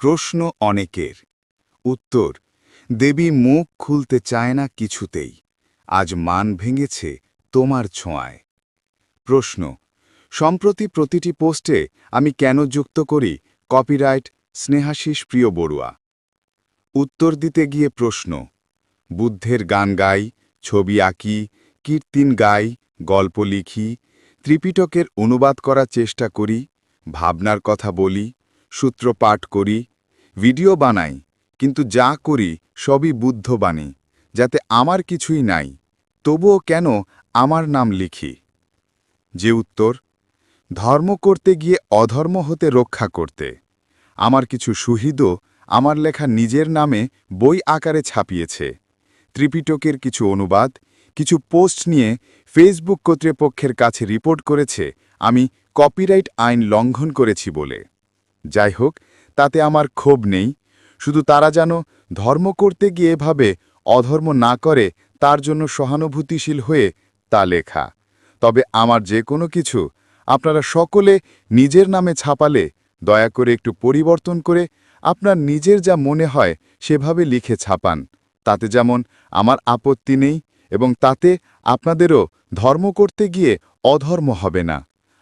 প্রশ্ন অনেকের। উত্তর: দেবী মুখ খুলতে চায় না কিছুতেই। আজ মান ভেঙেছে তোমার ছোঁয়ায়। প্রশ্ন: সম্প্রতি প্রতিটি পোস্টে আমি কেন যুক্ত করি কপিরাইট স্নেহাশিস প্রিয় বড়ুয়া? উত্তর দিতে গিয়ে প্রশ্ন: বুদ্ধের গান গাই, ছবি আঁকি, কীর্তিন গাই, গল্প লিখি, ত্রিপিটকের অনুবাদ করার চেষ্টা করি, ভাবনার কথা বলি, সূত্র পাঠ করি, ভিডিও বানাই, কিন্তু যা করি সবই বুদ্ধবাণী, যাতে আমার কিছুই নাই, তবুও কেন আমার নাম লিখি? যে উত্তর: ধর্ম করতে গিয়ে অধর্ম হতে রক্ষা করতে। আমার কিছু সুহৃদও আমার লেখা নিজের নামে বই আকারে ছাপিয়েছে। ত্রিপিটকের কিছু অনুবাদ, কিছু পোস্ট নিয়ে ফেসবুক কর্তৃপক্ষের কাছে রিপোর্ট করেছে আমি কপিরাইট আইন লঙ্ঘন করেছি বলে। যাই হোক, তাতে আমার ক্ষোভ নেই, শুধু তারা যেন ধর্ম করতে গিয়ে এভাবে অধর্ম না করে তার জন্য সহানুভূতিশীল হয়ে তা লেখা। তবে আমার যে কোনো কিছু আপনারা সকলে নিজের নামে ছাপালে দয়া করে একটু পরিবর্তন করে আপনার নিজের যা মনে হয় সেভাবে লিখে ছাপান। তাতে যেমন আমার আপত্তি নেই এবং তাতে আপনাদেরও ধর্ম করতে গিয়ে অধর্ম হবে না।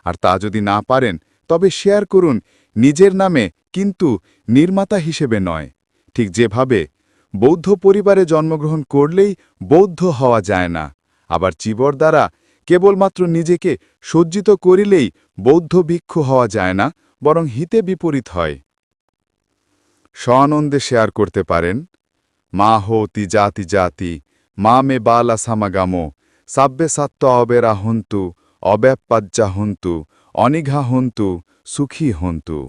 আর তা যদি না পারেন তবে শেয়ার করুন নিজের নামে, কিন্তু নির্মাতা হিসেবে নয়। ঠিক যেভাবে বৌদ্ধ পরিবারে জন্মগ্রহণ করলেই বৌদ্ধ হওয়া যায় না, আবার চিবর দ্বারা কেবলমাত্র নিজেকে সজ্জিত করিলেই বৌদ্ধ ভিক্ষু হওয়া যায় না, বরং হিতে বিপরীত হয়। স্বানন্দে শেয়ার করতে পারেন। মা হোতি জাতি জাতি মা মে বালা সামাগামো সাব্বে সাত্য অবেরা হন্তু অব্যাপাজ্জা হন্তু অনিঘা হন্তু সুখী হন্তু।